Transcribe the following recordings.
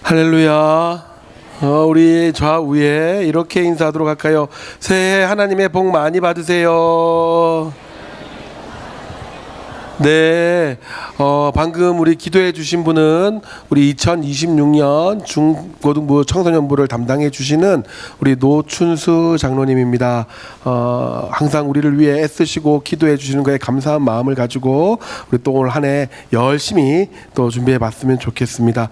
할렐루야. 우리 좌우에 이렇게 인사하도록 할까요? 새해 하나님의 복 많이 받으세요. 네, 방금 우리 기도해 주신 분은 우리 2026년 중고등부 청소년부를 담당해 주시는 우리 노춘수 장로님입니다. 항상 우리를 위해 애쓰시고 기도해 주시는 거에 감사한 마음을 가지고 우리 또 올 한 해 열심히 또 준비해 봤으면 좋겠습니다.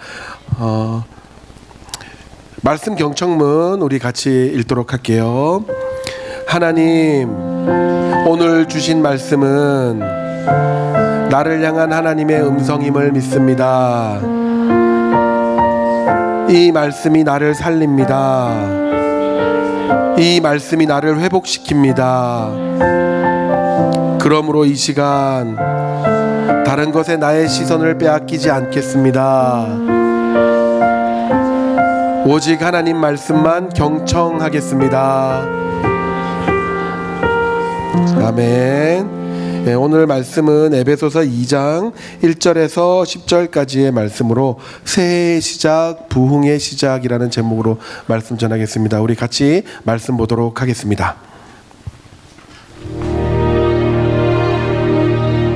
말씀 경청문 우리 같이 읽도록 할게요. 하나님, 오늘 주신 말씀은 나를 향한 하나님의 음성임을 믿습니다. 이 말씀이 나를 살립니다. 이 말씀이 나를 회복시킵니다. 그러므로 이 시간 다른 것에 나의 시선을 빼앗기지 않겠습니다. 오직 하나님 말씀만 경청하겠습니다. 아멘. 네, 오늘 말씀은 에베소서 2장 1절에서 10절까지의 말씀으로 새해의 시작, 부흥의 시작이라는 제목으로 말씀 전하겠습니다. 우리 같이 말씀 보도록 하겠습니다.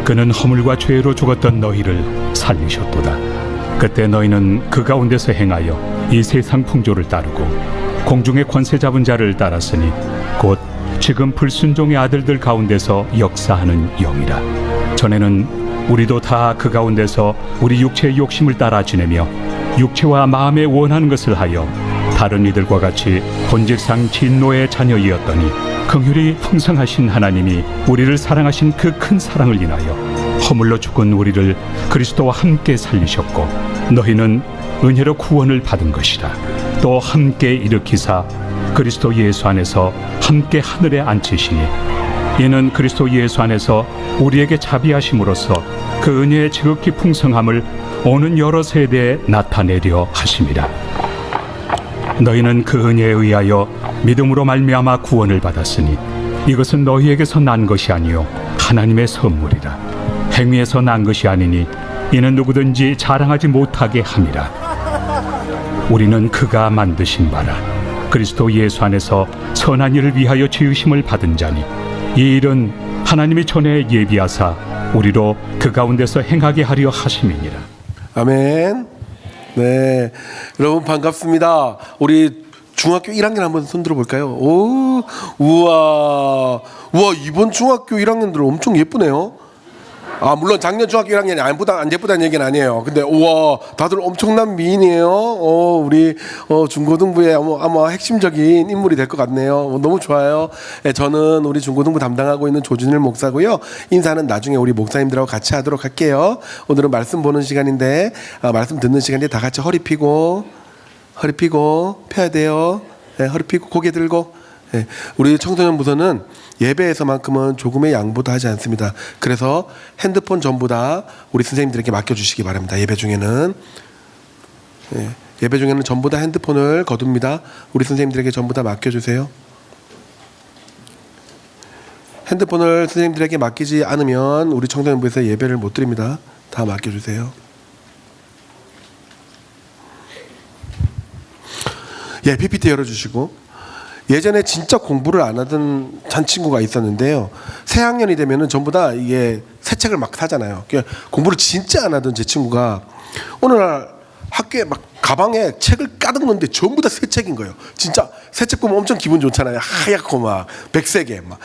그는 허물과 죄로 죽었던 너희를 살리셨도다. 그때 너희는 그 가운데서 행하여 이 세상 풍조를 따르고 공중의 권세 잡은 자를 따랐으니 곧 지금 불순종의 아들들 가운데서 역사하는 영이라. 전에는 우리도 다 그 가운데서 우리 육체의 욕심을 따라 지내며 육체와 마음에 원하는 것을 하여 다른 이들과 같이 본질상 진노의 자녀이었더니 긍휼이 풍성하신 하나님이 우리를 사랑하신 그 큰 사랑을 인하여 허물로 죽은 우리를 그리스도와 함께 살리셨고 너희는 은혜로 구원을 받은 것이라. 또 함께 일으키사 그리스도 예수 안에서 함께 하늘에 앉히시니 이는 그리스도 예수 안에서 우리에게 자비하심으로써 그 은혜의 지극히 풍성함을 오는 여러 세대에 나타내려 하심이라. 너희는 그 은혜에 의하여 믿음으로 말미암아 구원을 받았으니 이것은 너희에게서 난 것이 아니요 하나님의 선물이라. 행위에서 난 것이 아니니 이는 누구든지 자랑하지 못하게 함이라. 우리는 그가 만드신 바라 그리스도 예수 안에서 선한 일을 위하여 지으심을 받은 자니 이 일은 하나님이 전에 예비하사 우리로 그 가운데서 행하게 하려 하심이니라. 아멘. 네, 여러분 반갑습니다. 우리 중학교 1학년 한번 손들어 볼까요? 오, 우와, 이번 중학교 1학년들 엄청 예쁘네요. 물론 작년 중학교 1학년이 안 예쁘다는 얘기는 아니에요. 근데 우와, 다들 엄청난 미인이에요. 우리 중고등부의 아마 핵심적인 인물이 될 것 같네요. 너무 좋아요. 네, 저는 우리 중고등부 담당하고 있는 조준일 목사고요. 인사는 나중에 우리 목사님들하고 같이 하도록 할게요. 오늘은 말씀 보는 시간인데 말씀 듣는 시간인데 다 같이 허리 펴고 펴야 돼요. 네, 허리 펴고 고개 들고. 네, 우리 청소년 부서는 예배에서만큼은 조금의 양보도 하지 않습니다. 그래서 핸드폰 전부 다 우리 선생님들에게 맡겨주시기 바랍니다. 예배 중에는 전부 다 핸드폰을 거둡니다. 우리 선생님들에게 전부 다 맡겨주세요. 핸드폰을 선생님들에게 맡기지 않으면 우리 청소년부에서 예배를 못 드립니다. 다 맡겨주세요. PPT 열어주시고. 예전에 진짜 공부를 안 하던 한 친구가 있었는데요. 새 학년이 되면은 전부 다 이게 새 책을 막 사잖아요. 그러니까 공부를 진짜 안 하던 제 친구가 어느 날 학교에 막 가방에 책을 가득 넣는데 전부 다 새 책인 거예요. 진짜 새 책 보면 엄청 기분 좋잖아요. 하얗고 막 백색에 막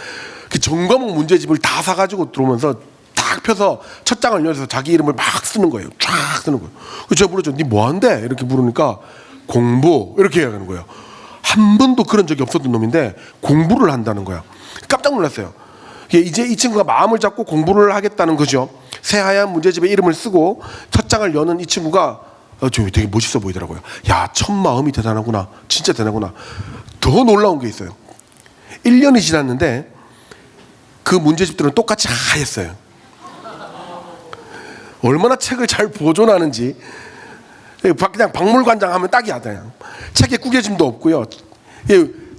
그 전과목 문제집을 다 사가지고 들어오면서 딱 펴서 첫 장을 열어서 자기 이름을 막 쓰는 거예요. 쫙 쓰는 거예요. 그래서 제가 물었죠. 니 뭐 한대? 이렇게 물으니까 공부 이렇게 얘기하는 거예요. 한 번도 그런 적이 없었던 놈인데 공부를 한다는 거야. 깜짝 놀랐어요. 이제 이 친구가 마음을 잡고 공부를 하겠다는 거죠. 새하얀 문제집에 이름을 쓰고 첫 장을 여는 이 친구가 되게 멋있어 보이더라고요. 야, 첫 마음이 대단하구나. 진짜 대단하구나. 더 놀라운 게 있어요. 1년이 지났는데 그 문제집들은 똑같이 하였어요. 얼마나 책을 잘 보존하는지. 그냥 박물관장 하면 딱이야. 그냥 책에 구겨짐도 없고요.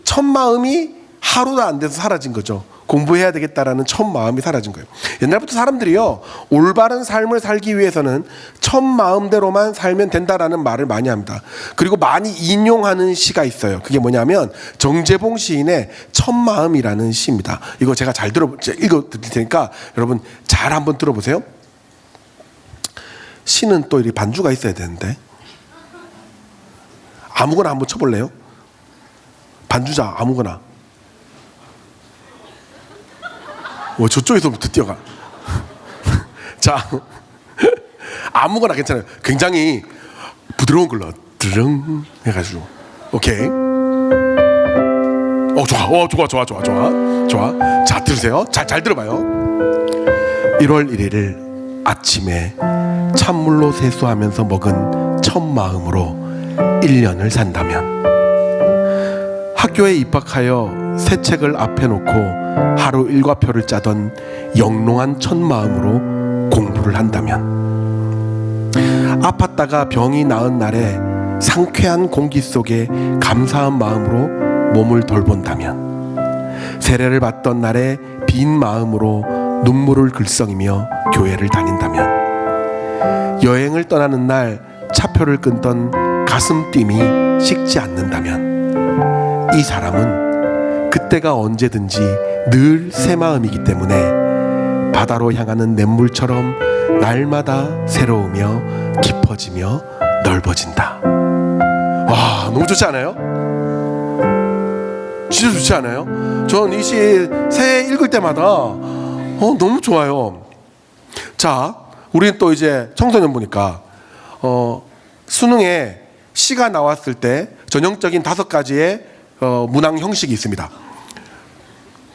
첫 마음이 하루도 안 돼서 사라진 거죠. 공부해야 되겠다라는 첫 마음이 사라진 거예요. 옛날부터 사람들이요, 올바른 삶을 살기 위해서는 첫 마음대로만 살면 된다라는 말을 많이 합니다. 그리고 많이 인용하는 시가 있어요. 그게 뭐냐면 정재봉 시인의 첫 마음이라는 시입니다. 이거 제가 읽어 드릴 테니까 여러분 잘 한번 들어보세요. 시는 또 이 반주가 있어야 되는데 아무거나 한번 쳐볼래요? 반주자 아무거나. 저쪽에서부터 뛰어가. 자, 아무거나 괜찮아요. 굉장히 부드러운 걸로 드릉 해가지고. 오케이. 좋아. 자, 들으세요. 잘 들어봐요. 1월 1일 아침에 찬물로 세수하면서 먹은 첫 마음으로 1년을 산다면, 학교에 입학하여 새 책을 앞에 놓고 하루 일과표를 짜던 영롱한 첫 마음으로 공부를 한다면, 아팠다가 병이 나은 날에 상쾌한 공기 속에 감사한 마음으로 몸을 돌본다면, 세례를 받던 날에 빈 마음으로 눈물을 글썽이며 교회를 다닌다면, 여행을 떠나는 날 차표를 끊던 가슴 뜀이 식지 않는다면, 이 사람은 그때가 언제든지 늘 새 마음이기 때문에 바다로 향하는 냇물처럼 날마다 새로우며 깊어지며 넓어진다. 와, 너무 좋지 않아요? 진짜 좋지 않아요? 전 이 시 새해 읽을 때마다 너무 좋아요. 자, 우리는 또 이제 청소년 보니까 수능에 시가 나왔을 때 전형적인 5가지의 문항 형식이 있습니다.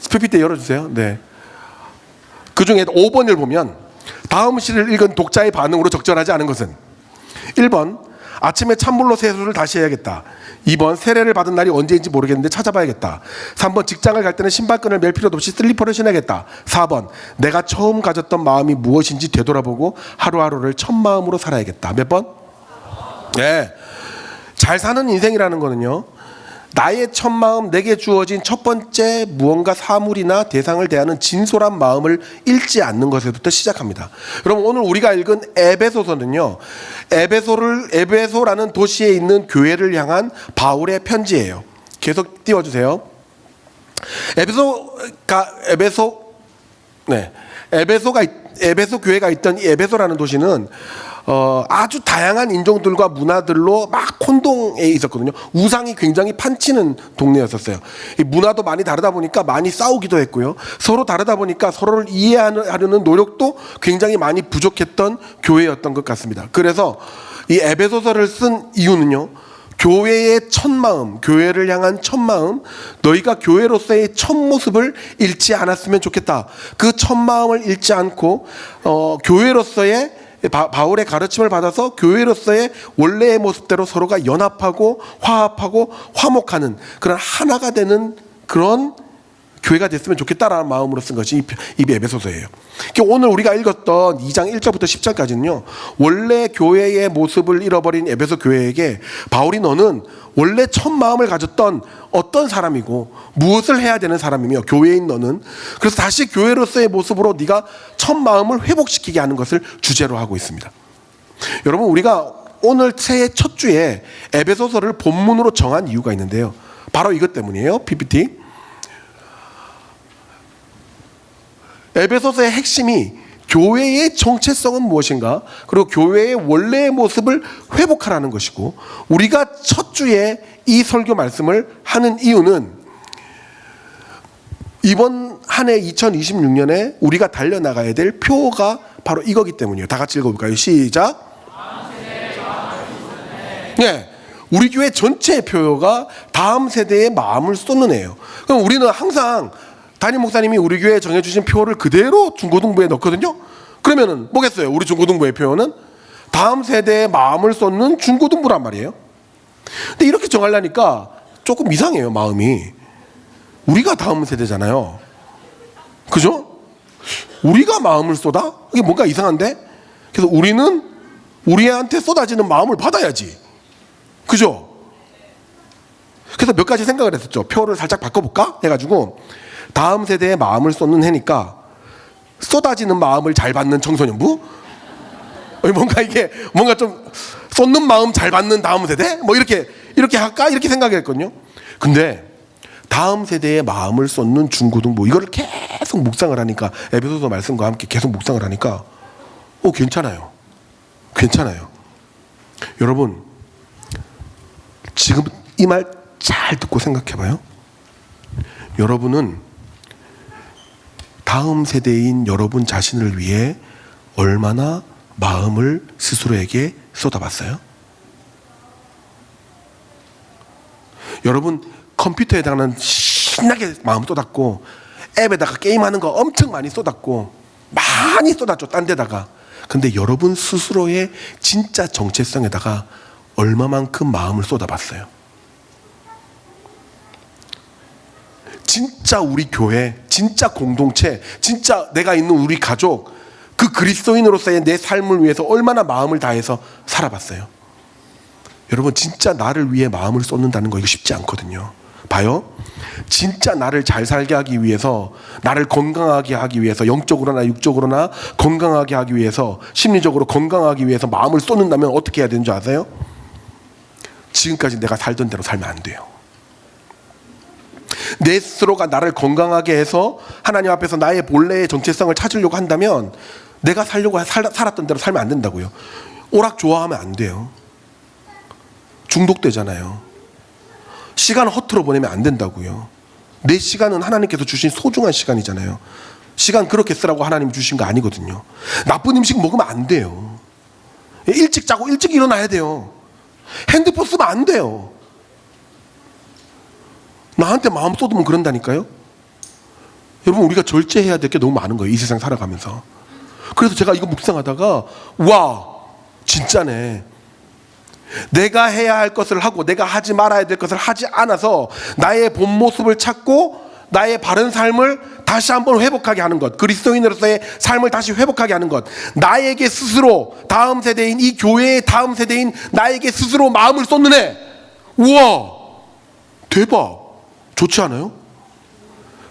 PPT 열어주세요. 네. 그 중에 5번을 보면 다음 시를 읽은 독자의 반응으로 적절하지 않은 것은 1번 아침에 찬물로 세수를 다시 해야겠다. 2번 세례를 받은 날이 언제인지 모르겠는데 찾아봐야겠다. 3번 직장을 갈 때는 신발끈을 멜 필요도 없이 슬리퍼를 신어야겠다. 4번 내가 처음 가졌던 마음이 무엇인지 되돌아보고 하루하루를 첫 마음으로 살아야겠다. 몇 번? 네. 잘 사는 인생이라는 거는요, 나의 첫 마음, 내게 주어진 첫 번째 무언가 사물이나 대상을 대하는 진솔한 마음을 잃지 않는 것에부터 시작합니다. 여러분, 오늘 우리가 읽은 에베소서는요, 에베소라는 도시에 있는 교회를 향한 바울의 편지예요. 계속 띄워주세요. 에베소 교회가 있던 이 에베소라는 도시는 아주 다양한 인종들과 문화들로 막 혼동해 있었거든요. 우상이 굉장히 판치는 동네였었어요. 이 문화도 많이 다르다 보니까 많이 싸우기도 했고요. 서로 다르다 보니까 서로를 이해하려는 노력도 굉장히 많이 부족했던 교회였던 것 같습니다. 그래서 이 에베소서를 쓴 이유는요, 교회의 첫 마음, 교회를 향한 첫 마음, 너희가 교회로서의 첫 모습을 잃지 않았으면 좋겠다. 그 첫 마음을 잃지 않고 교회로서의 바울의 가르침을 받아서 교회로서의 원래의 모습대로 서로가 연합하고 화합하고 화목하는 그런 하나가 되는 그런 교회가 됐으면 좋겠다라는 마음으로 쓴 것이 이 에베소서예요. 오늘 우리가 읽었던 2장 1절부터 10절까지는요, 원래 교회의 모습을 잃어버린 에베소 교회에게 바울이 너는 원래 첫 마음을 가졌던 어떤 사람이고 무엇을 해야 되는 사람이며, 교회인 너는 그래서 다시 교회로서의 모습으로 네가 첫 마음을 회복시키게 하는 것을 주제로 하고 있습니다. 여러분, 우리가 오늘 새해 첫 주에 에베소서를 본문으로 정한 이유가 있는데요, 바로 이것 때문이에요. PPT. 에베소서의 핵심이 교회의 정체성은 무엇인가, 그리고 교회의 원래의 모습을 회복하라는 것이고, 우리가 첫 주에 이 설교 말씀을 하는 이유는 이번 한 해 2026년에 우리가 달려나가야 될 표가 바로 이거기 때문이에요. 다 같이 읽어볼까요? 시작. 네, 우리 교회 전체의 표가 다음 세대의 마음을 쏟는 애예요. 그럼 우리는 항상 담임 목사님이 우리 교회에 정해주신 표를 그대로 중고등부에 넣거든요. 그러면은 뭐겠어요? 우리 중고등부의 표는 다음 세대의 마음을 쏟는 중고등부란 말이에요. 근데 이렇게 정하려니까 조금 이상해요, 마음이. 우리가 다음 세대잖아요. 그죠? 우리가 마음을 쏟아? 이게 뭔가 이상한데? 그래서 우리는 우리한테 쏟아지는 마음을 받아야지. 그죠? 그래서 몇 가지 생각을 했었죠. 표를 살짝 바꿔볼까? 해가지고 다음 세대의 마음을 쏟는 해니까 쏟아지는 마음을 잘 받는 청소년부? 뭔가 이게 뭔가 좀 쏟는 마음 잘 받는 다음 세대? 뭐 이렇게 할까? 이렇게 생각했거든요. 근데 다음 세대의 마음을 쏟는 중고등부, 이거를 계속 묵상을 하니까, 에베소서 말씀과 함께 계속 묵상을 하니까 괜찮아요. 여러분, 지금 이 말 잘 듣고 생각해봐요. 여러분은 다음 세대인 여러분 자신을 위해 얼마나 마음을 스스로에게 쏟아봤어요? 여러분 컴퓨터에 해당하는 신나게 마음 쏟았고, 앱에다가 게임하는 거 엄청 많이 쏟았고, 많이 쏟았죠, 딴 데다가. 근데 여러분 스스로의 진짜 정체성에다가 얼마만큼 마음을 쏟아봤어요? 진짜 우리 교회, 진짜 공동체, 진짜 내가 있는 우리 가족, 그 그리스도인으로서의 내 삶을 위해서 얼마나 마음을 다해서 살아봤어요? 여러분 진짜 나를 위해 마음을 쏟는다는 거 이거 쉽지 않거든요. 봐요. 진짜 나를 잘 살게 하기 위해서, 나를 건강하게 하기 위해서, 영적으로나 육적으로나 건강하게 하기 위해서, 심리적으로 건강하기 위해서 마음을 쏟는다면 어떻게 해야 되는 줄 아세요? 지금까지 내가 살던 대로 살면 안 돼요. 내 스스로가 나를 건강하게 해서 하나님 앞에서 나의 본래의 정체성을 찾으려고 한다면 내가 살았던 대로 살면 안 된다고요. 오락 좋아하면 안 돼요. 중독되잖아요. 시간 허투루 보내면 안 된다고요. 내 시간은 하나님께서 주신 소중한 시간이잖아요. 시간 그렇게 쓰라고 하나님이 주신 거 아니거든요. 나쁜 음식 먹으면 안 돼요. 일찍 자고 일찍 일어나야 돼요. 핸드폰 쓰면 안 돼요. 나한테 마음 쏟으면 그런다니까요. 여러분 우리가 절제해야 될 게 너무 많은 거예요, 이 세상 살아가면서. 그래서 제가 이거 묵상하다가 와, 진짜네. 내가 해야 할 것을 하고 내가 하지 말아야 될 것을 하지 않아서 나의 본 모습을 찾고 나의 바른 삶을 다시 한번 회복하게 하는 것, 그리스도인으로서의 삶을 다시 회복하게 하는 것, 나에게 스스로, 다음 세대인 이 교회의 다음 세대인 나에게 스스로 마음을 쏟는 애. 우와, 대박. 좋지 않아요?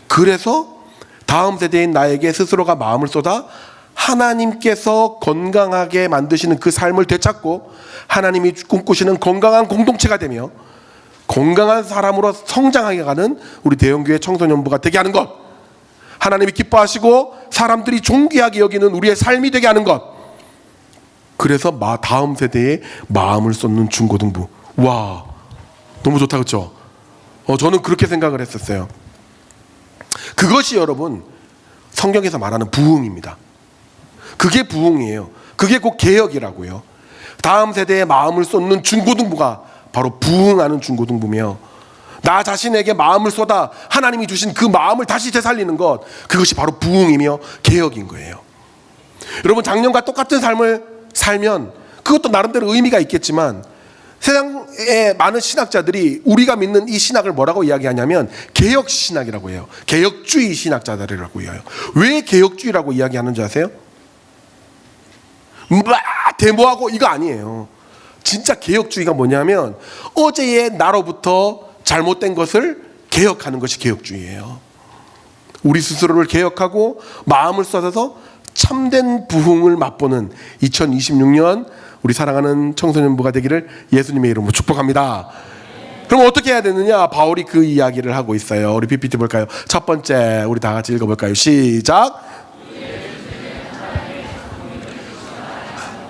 그래서 다음 세대인 나에게 스스로가 마음을 쏟아 하나님께서 건강하게 만드시는 그 삶을 되찾고 하나님이 꿈꾸시는 건강한 공동체가 되며 건강한 사람으로 성장하게 가는 우리 대형교회 청소년부가 되게 하는 것, 하나님이 기뻐하시고 사람들이 존귀하게 여기는 우리의 삶이 되게 하는 것. 그래서 다음 세대에 마음을 쏟는 중고등부. 와, 너무 좋다, 그렇죠? 저는 그렇게 생각을 했었어요. 그것이 여러분 성경에서 말하는 부흥입니다. 그게 부흥이에요. 그게 곧 개혁이라고요. 다음 세대에 마음을 쏟는 중고등부가 바로 부흥하는 중고등부며, 나 자신에게 마음을 쏟아 하나님이 주신 그 마음을 다시 되살리는 것, 그것이 바로 부흥이며 개혁인 거예요. 여러분 작년과 똑같은 삶을 살면 그것도 나름대로 의미가 있겠지만, 세상의 많은 신학자들이 우리가 믿는 이 신학을 뭐라고 이야기하냐면 개혁 신학이라고 해요. 개혁주의 신학자들이라고 해요. 왜 개혁주의라고 이야기하는 줄 아세요? 데모하고 이거 아니에요. 진짜 개혁주의가 뭐냐면 어제의 나로부터 잘못된 것을 개혁하는 것이 개혁주의예요. 우리 스스로를 개혁하고 마음을 쏟아서 참된 부흥을 맛보는 2026년 우리 사랑하는 청소년부가 되기를 예수님의 이름으로 축복합니다. 그럼 어떻게 해야 되느냐? 바울이 그 이야기를 하고 있어요. 우리 PPT 볼까요? 첫 번째, 우리 다 같이 읽어볼까요? 시작.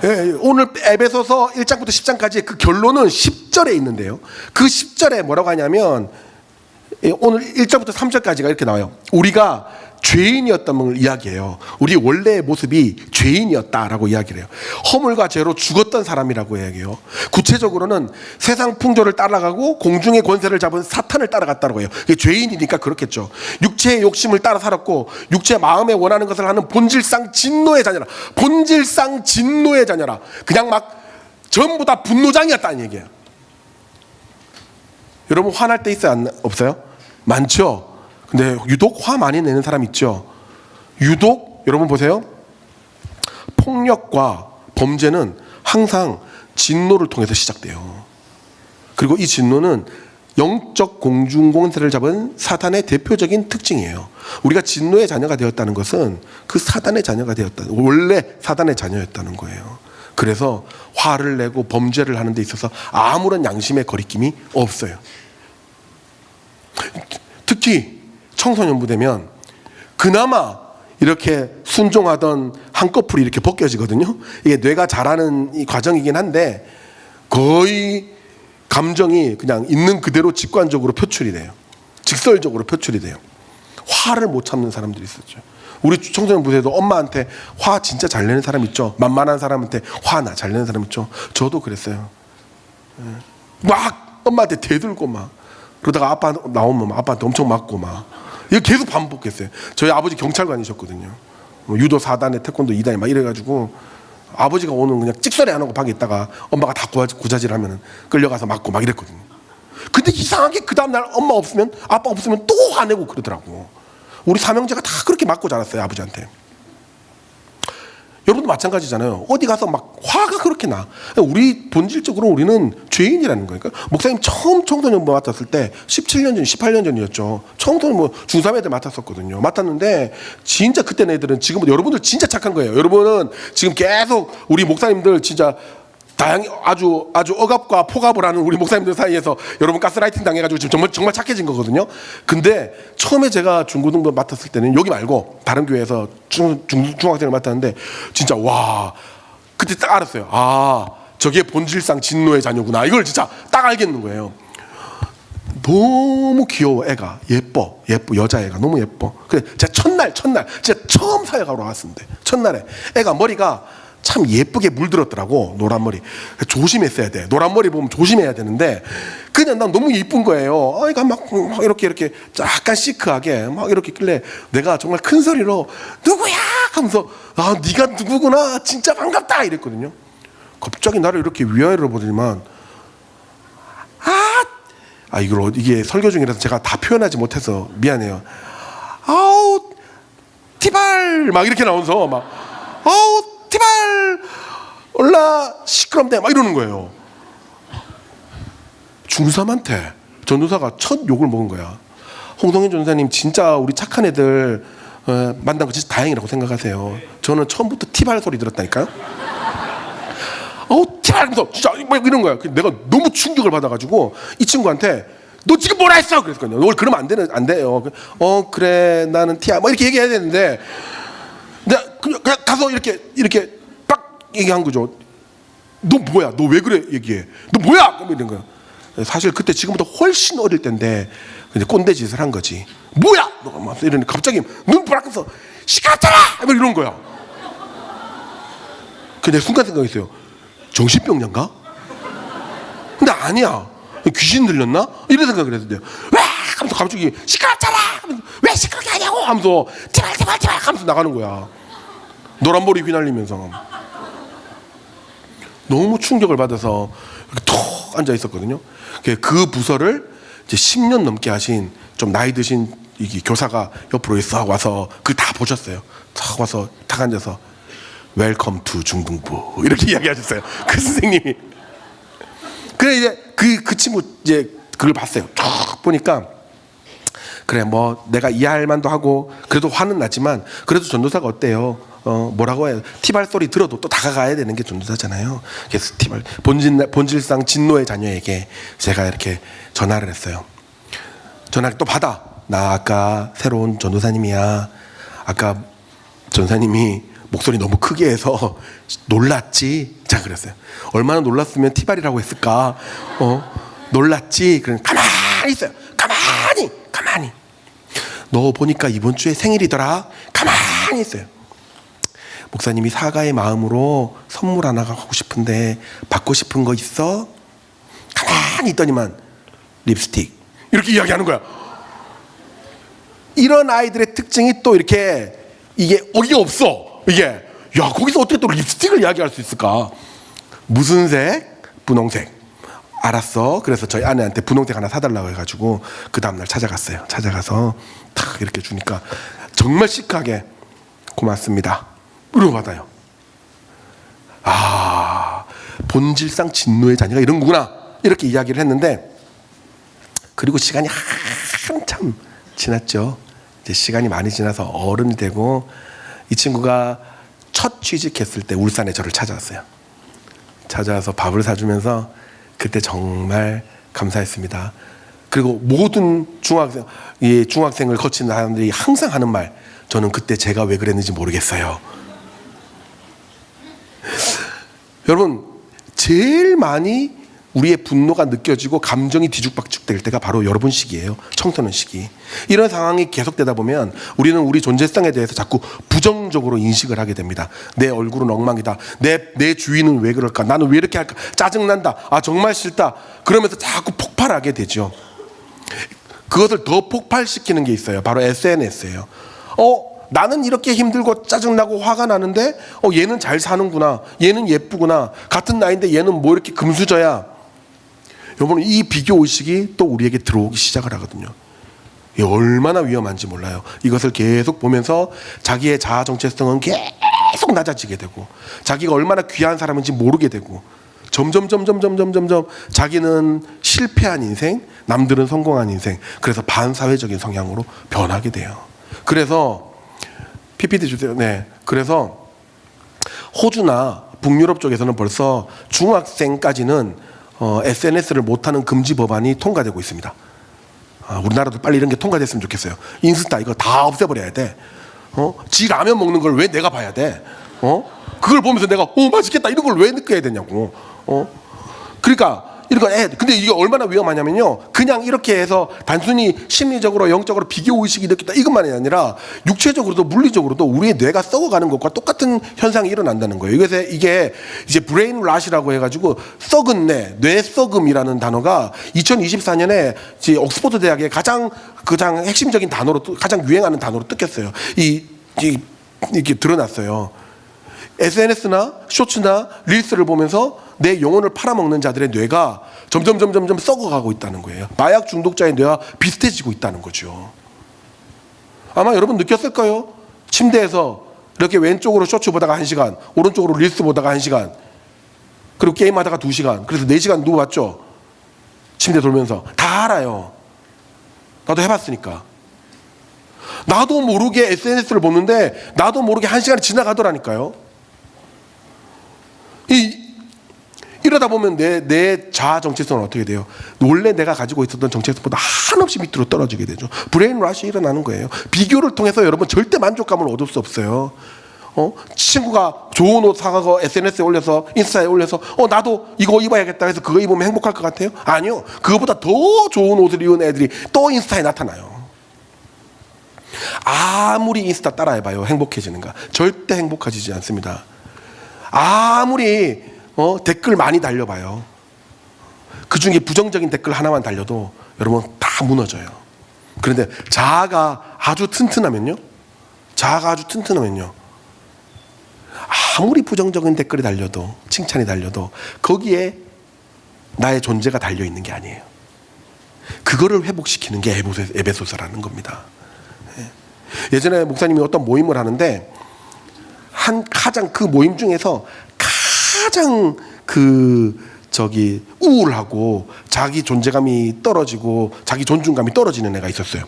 예, 오늘 에베소서 1장부터 10장까지 그 결론은 10절에 있는데요. 그 10절에 뭐라고 하냐면, 오늘 1절부터 3절까지가 이렇게 나와요. 우리가 죄인이었던 걸 이야기해요. 우리 원래의 모습이 죄인이었다라고 이야기를 해요. 허물과 죄로 죽었던 사람이라고 이야기해요. 구체적으로는 세상 풍조를 따라가고 공중의 권세를 잡은 사탄을 따라갔다고 해요. 그게 죄인이니까 그렇겠죠. 육체의 욕심을 따라 살았고 육체의 마음에 원하는 것을 하는 본질상 진노의 자녀라. 본질상 진노의 자녀라. 그냥 막 전부 다 분노장이었다는 얘기예요. 여러분 화날 때 있어요? 없어요? 많죠? 근데 유독 화 많이 내는 사람 있죠. 유독 여러분 보세요. 폭력과 범죄는 항상 진노를 통해서 시작돼요. 그리고 이 진노는 영적 공중권세를 잡은 사단의 대표적인 특징이에요. 우리가 진노의 자녀가 되었다는 것은 그 사단의 자녀가 되었다. 원래 사단의 자녀였다는 거예요. 그래서 화를 내고 범죄를 하는 데 있어서 아무런 양심의 거리낌이 없어요. 특히 청소년부 되면 그나마 이렇게 순종하던 한꺼풀이 이렇게 벗겨지거든요. 이게 뇌가 자라는 이 과정이긴 한데 거의 감정이 그냥 있는 그대로 직관적으로 표출이 돼요. 직설적으로 표출이 돼요. 화를 못 참는 사람들이 있었죠. 우리 청소년 부대도 엄마한테 화 진짜 잘 내는 사람 있죠. 만만한 사람한테 화 나 잘 내는 사람 있죠. 저도 그랬어요. 막 엄마한테 대들고 막 그러다가 아빠 나오면 아빠한테 엄청 맞고 막 이거 계속 반복했어요. 저희 아버지 경찰관이셨거든요. 유도 4단에 태권도 2단에 막 이래가지고 아버지가 오는 그냥 찍소리 안 하고 방에 있다가 엄마가 다 구자질하면 끌려가서 맞고 막 이랬거든요. 근데 이상하게 그 다음날 엄마 없으면 아빠 없으면 또 화내고 그러더라고. 우리 삼형제가 다 그렇게 맞고 자랐어요, 아버지한테. 여러분도 마찬가지잖아요. 어디 가서 막 화가 그렇게 나. 우리 본질적으로 우리는 죄인이라는 거예요. 그러니까 목사님 처음 청소년부 맡았을 때 17년 전, 18년 전이었죠. 청소년 뭐 중3 애들 맡았었거든요. 맡았는데 진짜 그때 애들은 지금부터 여러분들 진짜 착한 거예요. 여러분은 지금 계속 우리 목사님들 진짜 다양히 아주 억압과 폭압을 하는 우리 목사님들 사이에서 여러분 가스라이팅 당해가지고 지금 정말 착해진 거거든요. 근데 처음에 제가 중고등부 맡았을 때는 여기 말고 다른 교회에서 중학생을 맡았는데 진짜 와 그때 딱 알았어요. 아 저게 본질상 진노의 자녀구나. 이걸 진짜 딱 알겠는 거예요. 너무 귀여워. 애가 예뻐 여자애가 너무 예뻐. 그래 제가 첫날 진짜 처음 사역하러 왔습니다. 첫날에 애가 머리가 참 예쁘게 물들었더라고. 노란 머리. 조심했어야 돼. 노란 머리 보면 조심해야 되는데 그냥 난 너무 예쁜 거예요. 아이가 막 이렇게 약간 시크하게 막 이렇게 있길래 내가 정말 큰 소리로 누구야 하면서 아 네가 누구구나 진짜 반갑다 이랬거든요. 갑자기 나를 이렇게 위아래로 보더니만 이게 설교 중이라서 제가 다 표현하지 못해서 미안해요. 아우 티발 막 이렇게 나오면서 막 아우 티발 올라 시끄럽네 막 이러는 거예요. 중3한테 전도사가 첫 욕을 먹은 거야. 홍성현 전도사님 진짜 우리 착한 애들 만난 거 진짜 다행이라고 생각하세요. 저는 처음부터 티발 소리 들었다니까요. 티발 하면서 진짜 막 이런 거야. 내가 너무 충격을 받아가지고 이 친구한테 너 지금 뭐라 했어? 그랬거든요. 너 그러면 안 돼요. 그래 나는 티야 뭐 이렇게 얘기해야 되는데 내가 그냥 가서 이렇게 딱 얘기한 거죠. 너 뭐야? 너 왜 그래? 얘기해. 너 뭐야? 이런 거야. 사실 그때 지금보다 훨씬 어릴 때인데 근데 꼰대 짓을 한 거지. 뭐야? 너가 막 이러니 갑자기 눈 부락해서 시끄럽잖아! 막 이런 거야. 근데 순간 생각했어요. 정신병자인가? 근데 아니야. 귀신 들렸나? 이런 생각을 했는데요. 왜? 하면서 갑자기 시끄럽잖아! 왜 시끄럽게 하냐고! 하면서 제발 하면서 나가는 거야. 노란 머리 휘날리면서. 너무 충격을 받아서 이렇게 톡 앉아 있었거든요. 그 부서를 이제 10년 넘게 하신 좀 나이 드신 이 교사가 옆으로 싹 와서 그 다 보셨어요. 탁 와서 탁 앉아서 웰컴 투 중등부 이렇게 이야기하셨어요. 그 선생님이. 그래 이제 그 친구 이제 그걸 봤어요. 쫙 보니까 그래 뭐 내가 이해할 만도 하고 그래도 화는 나지만 그래도 전도사가 어때요? 뭐라고 해요? 티발 소리 들어도 또 다가가야 되는 게 전도사잖아요. 그래서 티발 본질상 진노의 자녀에게 제가 이렇게 전화를 했어요. 전화를 또 받아. 나 아까 새로운 전도사님이야. 아까 전사님이 목소리 너무 크게 해서 놀랐지? 자 그랬어요. 얼마나 놀랐으면 티발이라고 했을까? 놀랐지? 그럼 가만히 있어요. 가만히. 너 보니까 이번 주에 생일이더라. 가만히 있어요. 목사님이 사과의 마음으로 선물 하나 갖고 싶은데 받고 싶은 거 있어? 가만히 있더니만 립스틱 이렇게 이야기하는 거야. 이런 아이들의 특징이 또 이렇게 이게 어이가 없어. 이게 야 거기서 어떻게 또 립스틱을 이야기할 수 있을까? 무슨 색? 분홍색. 알았어. 그래서 저희 아내한테 분홍색 하나 사달라고 해가지고 그 다음날 찾아갔어요. 찾아가서 탁 이렇게 주니까 정말 시크하게 고맙습니다. 이러고 받아요. 본질상 진노의 자녀가 이런 거구나 이렇게 이야기를 했는데 그리고 시간이 한참 지났죠. 이제 시간이 많이 지나서 어른이 되고 이 친구가 첫 취직했을 때 울산에 저를 찾아왔어요. 찾아와서 밥을 사주면서 그때 정말 감사했습니다. 그리고 모든 중학생을 거친 사람들이 항상 하는 말, 저는 그때 제가 왜 그랬는지 모르겠어요. 여러분, 제일 많이 우리의 분노가 느껴지고 감정이 뒤죽박죽 될 때가 바로 여러분 시기예요. 청소년 시기. 이런 상황이 계속되다 보면 우리는 우리 존재성에 대해서 자꾸 부정적으로 인식을 하게 됩니다. 내 얼굴은 엉망이다. 내 주인은 왜 그럴까? 나는 왜 이렇게 할까? 짜증난다. 아, 정말 싫다. 그러면서 자꾸 폭발하게 되죠. 그것을 더 폭발시키는 게 있어요. 바로 SNS예요. 나는 이렇게 힘들고 짜증나고 화가 나는데 얘는 잘 사는구나. 얘는 예쁘구나. 같은 나이인데 얘는 뭐 이렇게 금수저야. 여러분, 이 비교 의식이 또 우리에게 들어오기 시작을 하거든요. 이게 얼마나 위험한지 몰라요. 이것을 계속 보면서 자기의 자아 정체성은 계속 낮아지게 되고 자기가 얼마나 귀한 사람인지 모르게 되고 점점 자기는 실패한 인생, 남들은 성공한 인생, 그래서 반사회적인 성향으로 변하게 돼요. 그래서 PPT 주세요. 네. 그래서 호주나 북유럽 쪽에서는 벌써 중학생까지는 SNS를 못하는 금지 법안이 통과되고 있습니다. 우리나라도 빨리 이런 게 통과됐으면 좋겠어요. 인스타 이거 다 없애버려야 돼. 지 라면 먹는 걸 왜 내가 봐야 돼? 그걸 보면서 내가 맛있겠다 이런 걸 왜 느껴야 되냐고. 그러니까 근데 이게 얼마나 위험하냐면요. 그냥 이렇게 해서 단순히 심리적으로 영적으로 비교 의식이 느꼈다 이것만이 아니라 육체적으로도 물리적으로도 우리의 뇌가 썩어가는 것과 똑같은 현상이 일어난다는 거예요. 이게 이제 브레인 랏이라고 해가지고 썩은 뇌 썩음이라는 단어가 2024년에 옥스퍼드 대학의 가장 핵심적인 단어로 가장 유행하는 단어로 뜯겼어요. 이렇게 드러났어요. SNS나 쇼츠나 릴스를 보면서 내 영혼을 팔아먹는 자들의 뇌가 점점 썩어가고 있다는 거예요. 마약 중독자의 뇌와 비슷해지고 있다는 거죠. 아마 여러분 느꼈을까요? 침대에서 이렇게 왼쪽으로 쇼츠 보다가 1시간, 오른쪽으로 릴스 보다가 1시간, 그리고 게임하다가 2시간, 그래서 4시간 누워봤죠? 침대 돌면서. 다 알아요. 나도 해봤으니까. 나도 모르게 SNS를 보는데 나도 모르게 1시간이 지나가더라니까요. 이러다 보면 내 자아 정체성은 어떻게 돼요? 원래 내가 가지고 있었던 정체성보다 한없이 밑으로 떨어지게 되죠. 브레인 랏이 일어나는 거예요. 비교를 통해서 여러분 절대 만족감을 얻을 수 없어요. 친구가 좋은 옷 사가서 SNS에 올려서 인스타에 올려서 나도 이거 입어야겠다 해서 그거 입으면 행복할 것 같아요? 아니요. 그거보다 더 좋은 옷을 입은 애들이 또 인스타에 나타나요. 아무리 인스타 따라해봐요. 행복해지는가? 절대 행복해지지 않습니다. 아무리 댓글 많이 달려봐요. 그 중에 부정적인 댓글 하나만 달려도 여러분 다 무너져요. 그런데 자아가 아주 튼튼하면요. 아무리 부정적인 댓글이 달려도 칭찬이 달려도 거기에 나의 존재가 달려있는 게 아니에요. 그거를 회복시키는 게 에베소서라는 겁니다. 예전에 목사님이 어떤 모임을 하는데 가장 그 모임 중에서 가장 우울하고 자기 존재감이 떨어지고 자기 존중감이 떨어지는 애가 있었어요.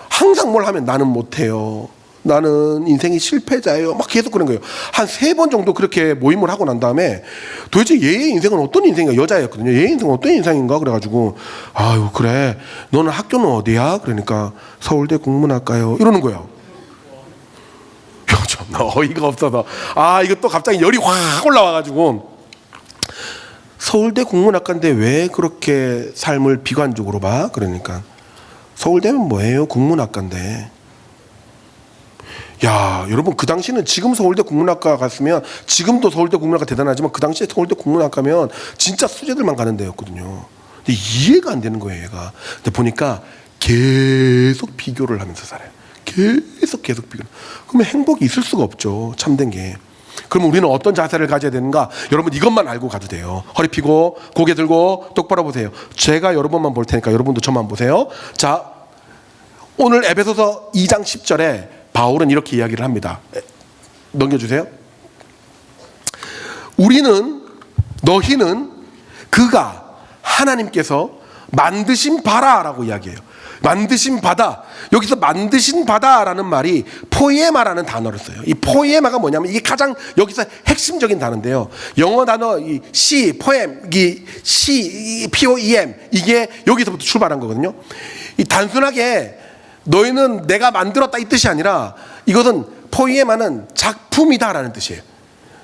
항상 뭘 하면 나는 못해요. 나는 인생이 실패자예요. 막 계속 그런 거예요. 한 3번 정도 그렇게 모임을 하고 난 다음에 도대체 얘의 인생은 어떤 인생인가? 여자였거든요. 얘의 인생은 어떤 인생인가? 그래가지고 아유 그래 너는 학교는 어디야? 그러니까 서울대 국문학과요. 이러는 거예요. 나 어이가 없어서 이거 또 갑자기 열이 확 올라와가지고 서울대 국문학과인데 왜 그렇게 삶을 비관적으로 봐? 그러니까 서울대는 뭐예요? 국문학과인데. 야 여러분 그 당시는 지금 서울대 국문학과 갔으면 지금도 서울대 국문학과 대단하지만 그 당시에 서울대 국문학과면 진짜 수재들만 가는 데였거든요. 근데 이해가 안 되는 거예요 얘가. 근데 보니까 계속 비교를 하면서 살아요. 계속 비교. 그러면 행복이 있을 수가 없죠. 참된 게. 그럼 우리는 어떤 자세를 가져야 되는가? 여러분 이것만 알고 가도 돼요. 허리 펴고 고개 들고 똑바로 보세요. 제가 여러분만 볼 테니까 여러분도 저만 보세요. 자, 오늘 에베소서 2장 10절에 바울은 이렇게 이야기를 합니다. 넘겨주세요. 너희는 그가 하나님께서 만드신 바다라고 이야기해요. 만드신 바다. 여기서 만드신 바다라는 말이 포이에마라는 단어를 써요. 이 포이에마가 뭐냐면 이게 가장 여기서 핵심적인 단어인데요. 영어 단어 이 시, 포엠, 이 POEM 이게 여기서부터 출발한 거거든요. 이 단순하게 너희는 내가 만들었다 이 뜻이 아니라 이것은 포이에마는 작품이다라는 뜻이에요.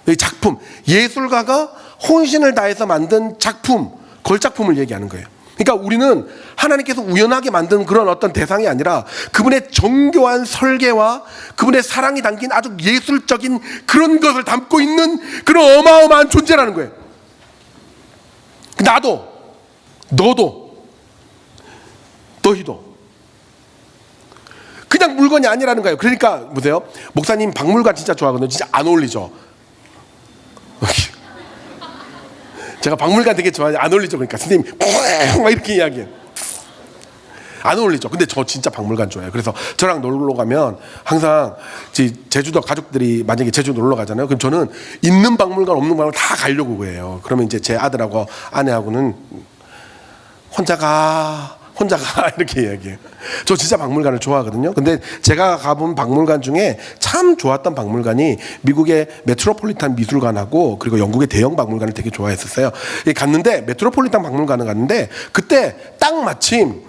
이 작품, 예술가가 혼신을 다해서 만든 작품, 걸작품을 얘기하는 거예요. 그러니까 우리는 하나님께서 우연하게 만든 그런 어떤 대상이 아니라 그분의 정교한 설계와 그분의 사랑이 담긴 아주 예술적인 그런 것을 담고 있는 그런 어마어마한 존재라는 거예요. 나도, 너도, 너희도 그냥 물건이 아니라는 거예요. 그러니까 보세요. 목사님 박물관 진짜 좋아하거든요. 진짜 안 어울리죠. 제가 박물관 되게 좋아해요. 안 어울리죠. 그러니까 선생님 막 이렇게 이야기해요. 안 어울리죠. 근데 저 진짜 박물관 좋아해요. 그래서 저랑 놀러 가면 항상 제주도 가족들이 만약에 제주 놀러 가잖아요. 그럼 저는 있는 박물관 없는 박물관 다 가려고 해요. 그러면 이제 제 아들하고 아내하고는 혼자 가 이렇게 이야기해요. 저 진짜 박물관을 좋아하거든요. 근데 제가 가본 박물관 중에 참 좋았던 박물관이 미국의 메트로폴리탄 미술관하고 그리고 영국의 대형 박물관을 되게 좋아했었어요. 갔는데 메트로폴리탄 박물관을 갔는데 그때 딱 마침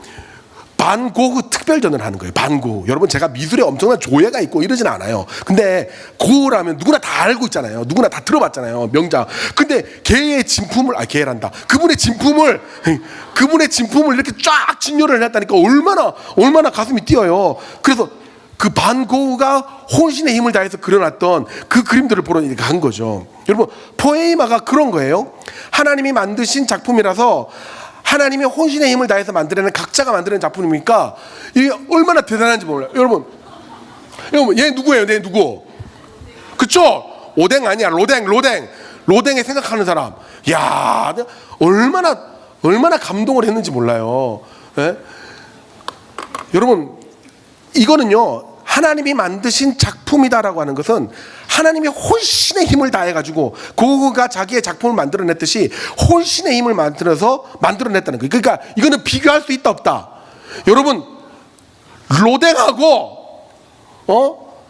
반 고흐 특별전을 하는 거예요. 반 고흐. 여러분 제가 미술에 엄청난 조예가 있고 이러진 않아요. 근데 고흐라면 누구나 다 알고 있잖아요. 누구나 다 들어봤잖아요. 명작. 근데 걔의 진품을 걔란다. 그분의 진품을 이렇게 쫙 진열을 했다니까 얼마나 가슴이 뛰어요. 그래서 그 반 고흐가 혼신의 힘을 다해서 그려놨던 그 그림들을 보러 간 거죠. 여러분 포에이마가 그런 거예요. 하나님이 만드신 작품이라서 하나님의 혼신의 힘을 다해서 만들어낸 각자가 만드는 작품이니까 이게 얼마나 대단한지 몰라요. 여러분 얘 누구예요? 얘 누구? 그쵸? 오뎅 아니야. 로댕에 생각하는 사람. 야, 얼마나 감동을 했는지 몰라요. 예? 여러분 이거는요 하나님이 만드신 작품이다라고 하는 것은 하나님의 혼신의 힘을 다해가지고 고흐가 자기의 작품을 만들어냈듯이 혼신의 힘을 만들어서 만들어냈다는 거예요. 그러니까 이거는 비교할 수 있다 없다. 여러분 로댕하고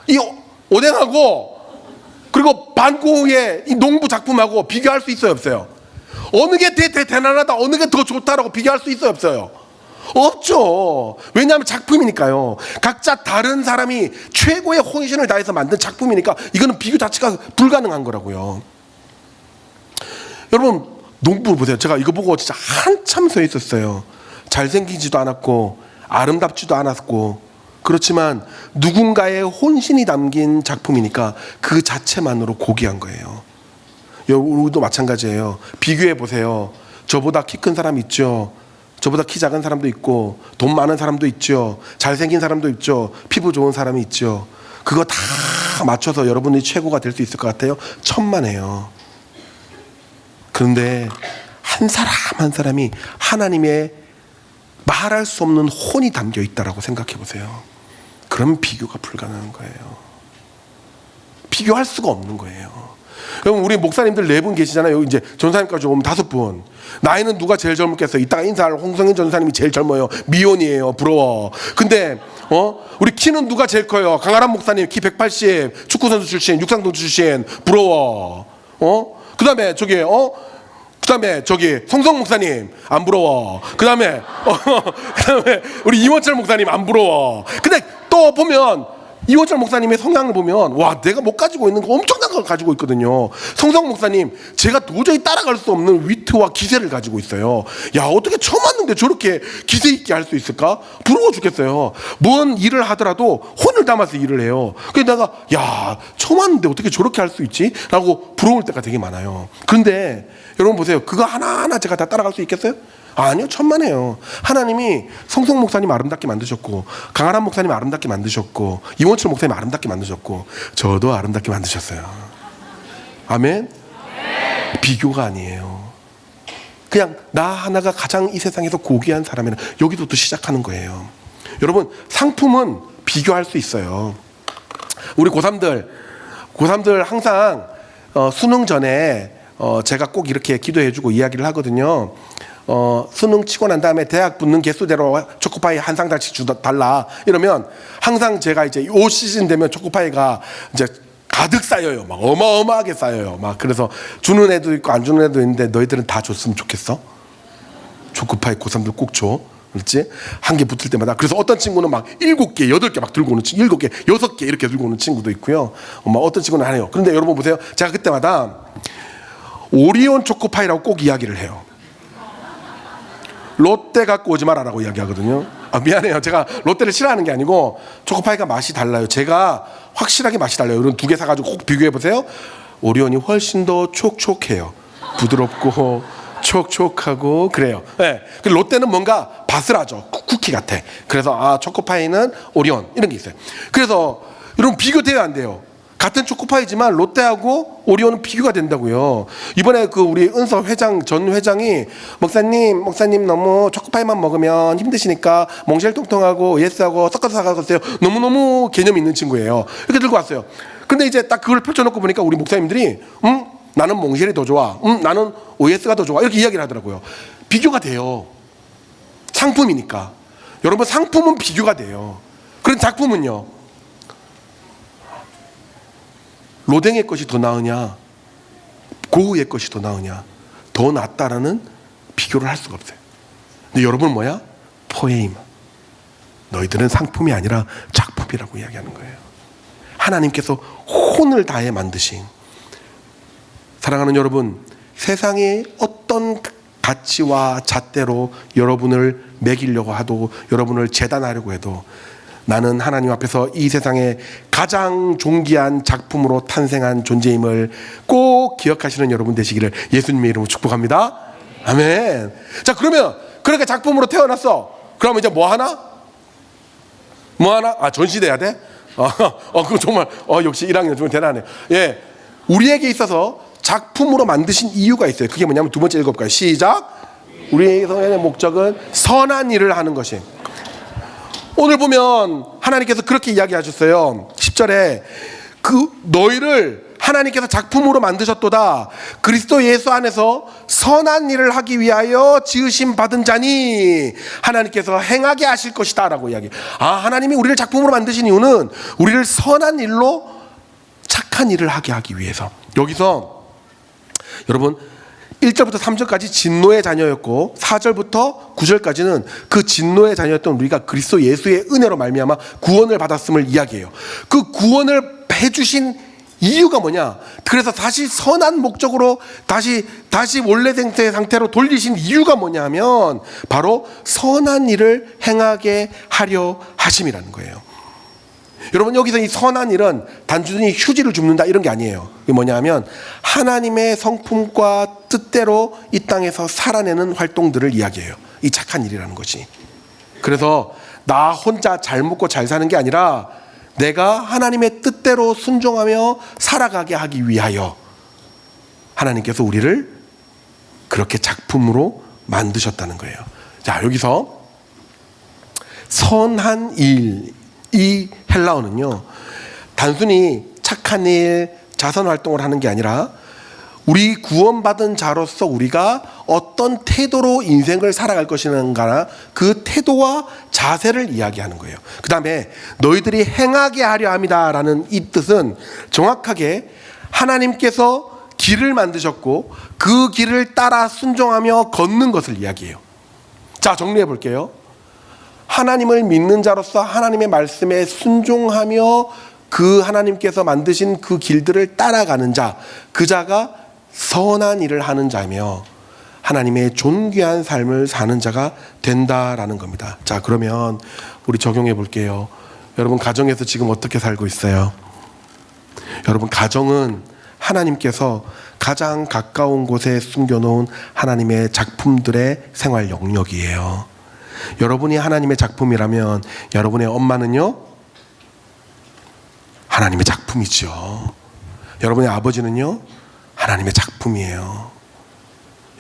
이 오뎅하고 그리고 반 고흐의 이 농부 작품하고 비교할 수 있어요 없어요? 어느 게 대단하다 어느 게 더 좋다라고 비교할 수 있어요 없어요? 없죠. 왜냐하면 작품이니까요. 각자 다른 사람이 최고의 혼신을 다해서 만든 작품이니까 이거는 비교 자체가 불가능한 거라고요. 여러분 농부 보세요. 제가 이거 보고 진짜 한참 서 있었어요. 잘생기지도 않았고 아름답지도 않았고 그렇지만 누군가의 혼신이 담긴 작품이니까 그 자체만으로 고귀한 거예요. 우리도 마찬가지예요. 비교해 보세요. 저보다 키 큰 사람 있죠. 저보다 키 작은 사람도 있고 돈 많은 사람도 있죠. 잘생긴 사람도 있죠. 피부 좋은 사람이 있죠. 그거 다 맞춰서 여러분이 최고가 될 수 있을 것 같아요? 천만에요. 그런데 한 사람 한 사람이 하나님의 말할 수 없는 혼이 담겨 있다라고 생각해 보세요. 그럼 비교가 불가능한 거예요. 비교할 수가 없는 거예요. 여러분 우리 목사님들 4분 계시잖아요. 여기 이제 전사님까지 오면 5분. 나이는 누가 제일 젊겠어요? 이따가 인사할 홍성인 전사님이 제일 젊어요. 미혼이에요. 부러워. 근데 우리 키는 누가 제일 커요? 강아람 목사님 키 180, 축구선수 출신, 육상선수 출신. 부러워. 그다음에 저기 성성 목사님 안 부러워. 그다음에 우리 이원철 목사님 안 부러워. 근데 또 보면 이원철 목사님의 성향을 보면 와 내가 못 가지고 있는 거 엄청난 걸 가지고 있거든요. 성성 목사님 제가 도저히 따라갈 수 없는 위트와 기세를 가지고 있어요. 야 어떻게 처음 왔는데 저렇게 기세 있게 할 수 있을까? 부러워 죽겠어요. 뭔 일을 하더라도 혼을 담아서 일을 해요. 그래서 내가 야 처음 왔는데 어떻게 저렇게 할 수 있지? 라고 부러울 때가 되게 많아요. 그런데 여러분 보세요. 그거 하나하나 제가 다 따라갈 수 있겠어요? 아니요. 천만에요. 하나님이 성성 목사님 아름답게 만드셨고 강아람 목사님 아름답게 만드셨고 이원철 목사님 아름답게 만드셨고 저도 아름답게 만드셨어요. 아멘? 비교가 아니에요. 그냥 나 하나가 가장 이 세상에서 고귀한 사람이라 여기서부터 시작하는 거예요. 여러분 상품은 비교할 수 있어요. 우리 고3들 항상 수능 전에 제가 꼭 이렇게 기도해주고 이야기를 하거든요. 수능 치고 난 다음에 대학 붙는 개수대로 초코파이 한 상당씩 달라 이러면 항상 제가 이제 요 시즌 되면 초코파이가 이제 가득 쌓여요. 막 어마어마하게 쌓여요. 막 그래서 주는 애도 있고 안 주는 애도 있는데 너희들은 다 줬으면 좋겠어? 초코파이 고3들 꼭 줘. 그렇지? 한 개 붙을 때마다. 그래서 어떤 친구는 막 7개, 8개 막 들고 오는 친구, 7개, 6개 이렇게 들고 오는 친구도 있고요. 어떤 친구는 안 해요. 그런데 여러분 보세요. 제가 그때마다 오리온 초코파이라고 꼭 이야기를 해요. 롯데 갖고 오지 말아라고 이야기하거든요. 미안해요. 제가 롯데를 싫어하는 게 아니고 초코파이가 맛이 달라요. 제가 확실하게 맛이 달라요. 이런 2개 사가지고 꼭 비교해 보세요. 오리온이 훨씬 더 촉촉해요. 부드럽고 촉촉하고 그래요. 네. 롯데는 뭔가 바스라져. 쿠키 같아. 그래서 초코파이는 오리온 이런 게 있어요. 그래서 여러분 비교돼야 안 돼요. 같은 초코파이지만 롯데하고 오리온은 비교가 된다고요. 이번에 우리 은서 회장 전 회장이 목사님 너무 초코파이만 먹으면 힘드시니까 몽쉘통통하고 예스하고 섞어서 사가세요. 너무너무 개념 있는 친구예요. 이렇게 들고 왔어요. 근데 이제 딱 그걸 펼쳐놓고 보니까 우리 목사님들이 나는 몽쉘이 더 좋아. 나는 OS가 더 좋아. 이렇게 이야기를 하더라고요. 비교가 돼요. 상품이니까. 여러분 상품은 비교가 돼요. 그런 작품은요. 로댕의 것이 더 나으냐 고우의 것이 더 나으냐 더 낫다라는 비교를 할 수가 없어요. 근데 여러분은 뭐야? 포에임. 너희들은 상품이 아니라 작품이라고 이야기하는 거예요. 하나님께서 혼을 다해 만드신 사랑하는 여러분, 세상의 어떤 가치와 잣대로 여러분을 매기려고 해도 여러분을 재단하려고 해도 나는 하나님 앞에서 이 세상에 가장 존귀한 작품으로 탄생한 존재임을 꼭 기억하시는 여러분 되시기를 예수님의 이름으로 축복합니다. 아멘. 자, 그러면 그렇게 작품으로 태어났어. 그러면 이제 뭐 하나? 전시돼야 돼? 그거 정말 역시 1학년 정말 대단하네. 예, 우리에게 있어서 작품으로 만드신 이유가 있어요. 그게 뭐냐면 두 번째 읽어볼까요? 시작. 우리의 목적은 선한 일을 하는 것이. 오늘 보면 하나님께서 그렇게 이야기하셨어요. 10절에 너희를 하나님께서 작품으로 만드셨도다. 그리스도 예수 안에서 선한 일을 하기 위하여 지으심 받은 자니 하나님께서 행하게 하실 것이다 라고 이야기. 하나님이 우리를 작품으로 만드신 이유는 우리를 선한 일로 착한 일을 하기 위해서. 여기서 여러분 1절부터 3절까지 진노의 자녀였고 4절부터 9절까지는 그 진노의 자녀였던 우리가 그리스도 예수의 은혜로 말미암아 구원을 받았음을 이야기해요. 그 구원을 해주신 이유가 뭐냐? 그래서 다시 선한 목적으로 다시 원래 상태로 돌리신 이유가 뭐냐 하면 바로 선한 일을 행하게 하려 하심이라는 거예요. 여러분 여기서 이 선한 일은 단순히 휴지를 줍는다 이런 게 아니에요. 이게 뭐냐 하면 하나님의 성품과 뜻대로 이 땅에서 살아내는 활동들을 이야기해요. 이 착한 일이라는 것이. 그래서 나 혼자 잘 먹고 잘 사는 게 아니라 내가 하나님의 뜻대로 순종하며 살아가게 하기 위하여 하나님께서 우리를 그렇게 작품으로 만드셨다는 거예요. 자, 여기서 선한 일, 이 헬라어는요 단순히 착한 일, 자선 활동을 하는 게 아니라 우리 구원받은 자로서 우리가 어떤 태도로 인생을 살아갈 것인가 그 태도와 자세를 이야기하는 거예요. 그 다음에 너희들이 행하게 하려 합니다라는 이 뜻은 정확하게 하나님께서 길을 만드셨고 그 길을 따라 순종하며 걷는 것을 이야기해요. 자, 정리해 볼게요. 하나님을 믿는 자로서 하나님의 말씀에 순종하며 그 하나님께서 만드신 그 길들을 따라가는 자, 그 자가 선한 일을 하는 자며 하나님의 존귀한 삶을 사는 자가 된다라는 겁니다. 자, 그러면 우리 적용해 볼게요. 여러분 가정에서 지금 어떻게 살고 있어요? 여러분 가정은 하나님께서 가장 가까운 곳에 숨겨놓은 하나님의 작품들의 생활 영역이에요. 여러분이 하나님의 작품이라면 여러분의 엄마는요 하나님의 작품이죠. 여러분의 아버지는요 하나님의 작품이에요.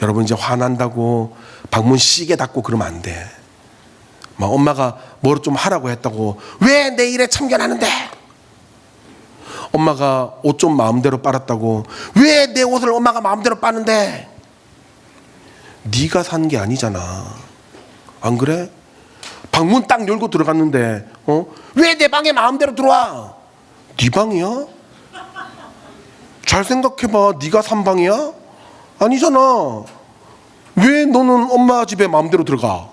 여러분 이제 화난다고 방문 시계 닫고 그러면 안 돼. 막 엄마가 뭘 좀 하라고 했다고 왜 내 일에 참견하는데? 엄마가 옷 좀 마음대로 빨았다고 왜 내 옷을 엄마가 마음대로 빠는데? 네가 산 게 아니잖아. 안 그래? 방문 딱 열고 들어갔는데 왜 내 방에 마음대로 들어와? 네 방이야? 잘 생각해봐. 네가 산 방이야? 아니잖아. 왜 너는 엄마 집에 마음대로 들어가?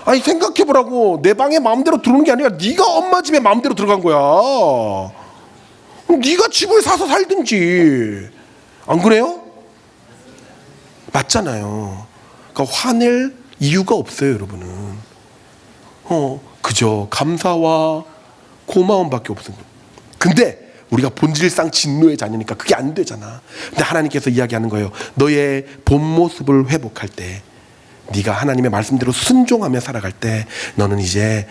아니 생각해보라고. 내 방에 마음대로 들어오는 게 아니라 네가 엄마 집에 마음대로 들어간 거야. 그럼 네가 집을 사서 살든지. 안 그래요? 맞잖아요. 그러니까 화낼 이유가 없어요, 여러분은. 그저 감사와 고마움밖에 없는 거예요. 근데 우리가 본질상 진노의 자녀니까 그게 안 되잖아. 근데 하나님께서 이야기하는 거예요. 너의 본 모습을 회복할 때, 네가 하나님의 말씀대로 순종하며 살아갈 때 너는 이제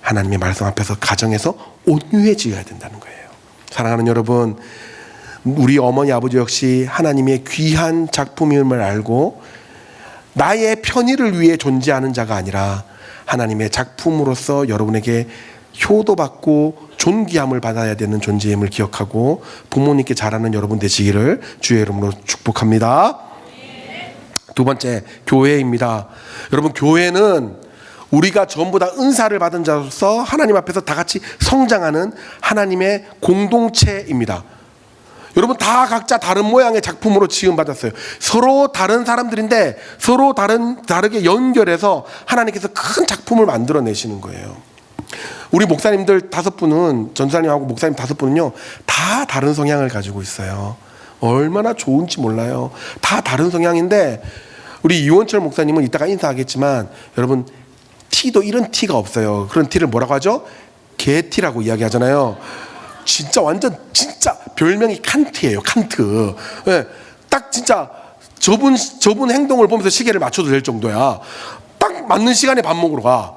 하나님의 말씀 앞에서 가정에서 온유해져야 된다는 거예요. 사랑하는 여러분, 우리 어머니 아버지 역시 하나님의 귀한 작품임을 알고 나의 편의를 위해 존재하는 자가 아니라 하나님의 작품으로서 여러분에게 효도받고 존귀함을 받아야 되는 존재임을 기억하고 부모님께 잘하는 여러분 되시기를 주의 이름으로 축복합니다. 두 번째, 교회입니다. 여러분, 교회는 우리가 전부 다 은사를 받은 자로서 하나님 앞에서 다 같이 성장하는 하나님의 공동체입니다. 여러분, 다 각자 다른 모양의 작품으로 지음받았어요. 서로 다른 사람들인데 서로 다르게 연결해서 하나님께서 큰 작품을 만들어내시는 거예요. 우리 목사님들 5분은, 전사님하고 목사님 5분은요 다 다른 성향을 가지고 있어요. 얼마나 좋은지 몰라요. 다 다른 성향인데 우리 이원철 목사님은 이따가 인사하겠지만 여러분, 티도 이런 티가 없어요. 그런 티를 뭐라고 하죠? 개티라고 이야기하잖아요. 진짜 완전 진짜 별명이 칸트예요. 칸트. 네, 딱 진짜 저분 행동을 보면서 시계를 맞춰도 될 정도야. 딱 맞는 시간에 밥 먹으러 가.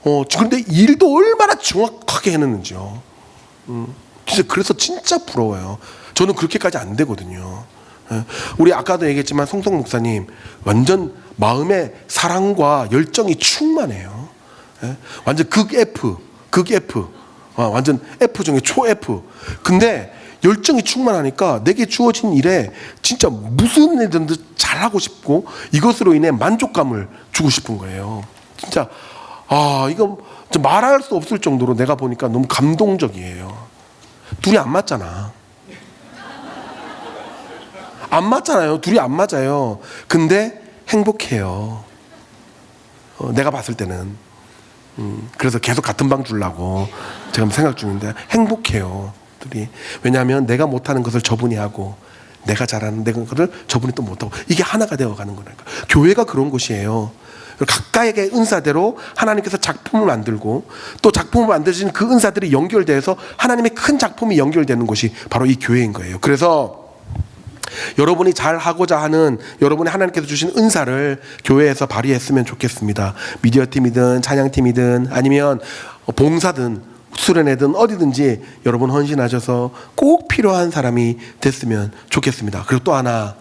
그런데 일도 얼마나 정확하게 해내는지요. 진짜 그래서 진짜 부러워요. 저는 그렇게까지 안 되거든요. 우리 아까도 얘기했지만 송성 목사님 완전 마음에 사랑과 열정이 충만해요. 완전 극 F. 완전 F 중에 초 F. 근데 열정이 충만하니까 내게 주어진 일에 진짜 무슨 일든 잘하고 싶고 이것으로 인해 만족감을 주고 싶은 거예요. 진짜 이거 말할 수 없을 정도로 내가 보니까 너무 감동적이에요. 둘이 안 맞잖아. 안 맞잖아요. 둘이 안 맞아요. 근데 행복해요. 내가 봤을 때는. 그래서 계속 같은 방 주려고 제가 생각 중인데 행복해요. 둘이. 왜냐하면 내가 못하는 것을 저분이 하고 내가 잘하는 것을 저분이 또 못하고 이게 하나가 되어가는 거니까. 교회가 그런 곳이에요. 각각의 은사대로 하나님께서 작품을 만들고 또 작품을 만드신 그 은사들이 연결돼서 하나님의 큰 작품이 연결되는 곳이 바로 이 교회인 거예요. 그래서 여러분이 잘 하고자 하는 여러분의 하나님께서 주신 은사를 교회에서 발휘했으면 좋겠습니다. 미디어 팀이든 찬양팀이든 아니면 봉사든 수련회든 어디든지 여러분 헌신하셔서 꼭 필요한 사람이 됐으면 좋겠습니다. 그리고 또 하나,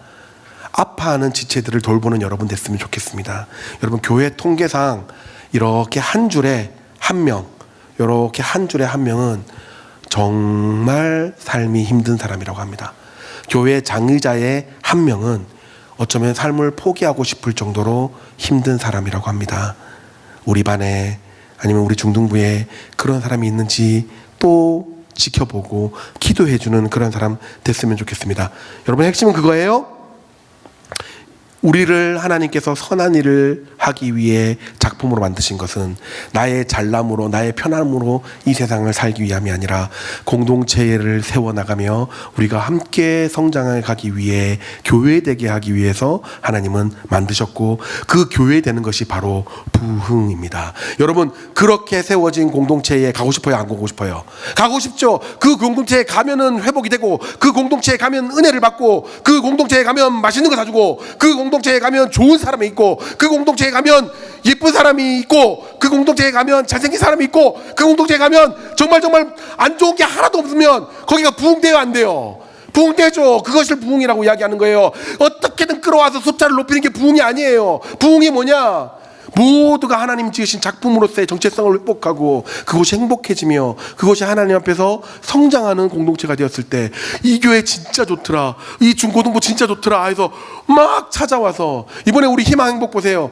아파하는 지체들을 돌보는 여러분 됐으면 좋겠습니다. 여러분, 교회 통계상 이렇게 한 줄에 한 명, 이렇게 한 줄에 한 명은 정말 삶이 힘든 사람이라고 합니다. 교회 장의자의 한 명은 어쩌면 삶을 포기하고 싶을 정도로 힘든 사람이라고 합니다. 우리 반에 아니면 우리 중등부에 그런 사람이 있는지 또 지켜보고 기도해주는 그런 사람 됐으면 좋겠습니다. 여러분, 핵심은 그거예요. 우리를 하나님께서 선한 일을 하기 위해 작품으로 만드신 것은 나의 잘남으로 나의 편함으로 이 세상을 살기 위함이 아니라 공동체를 세워나가며 우리가 함께 성장해 가기 위해 교회되게 하기 위해서 하나님은 만드셨고 그 교회되는 것이 바로 부흥입니다. 여러분, 그렇게 세워진 공동체에 가고 싶어요? 안 가고 싶어요? 가고 싶죠. 그 공동체에 가면은 회복이 되고 그 공동체에 가면 은혜를 받고 그 공동체에 가면 맛있는 거 사주고 그 공동체에 가면 좋은 사람이 있고 그 공동체에 가면 예쁜 사람이 있고 그 공동체에 가면 잘생긴 사람이 있고 그 공동체에 가면 정말 안 좋은 게 하나도 없으면 거기가 부흥돼요, 안 돼요? 부흥되죠. 그것을 부흥이라고 이야기하는 거예요. 어떻게든 끌어와서 숫자를 높이는 게 부흥이 아니에요. 부흥이 뭐냐? 모두가 하나님 지으신 작품으로서의 정체성을 회복하고 그곳이 행복해지며 그것이 하나님 앞에서 성장하는 공동체가 되었을 때 이 교회 진짜 좋더라, 이 중고등부 진짜 좋더라 해서 막 찾아와서, 이번에 우리 희망행복 보세요.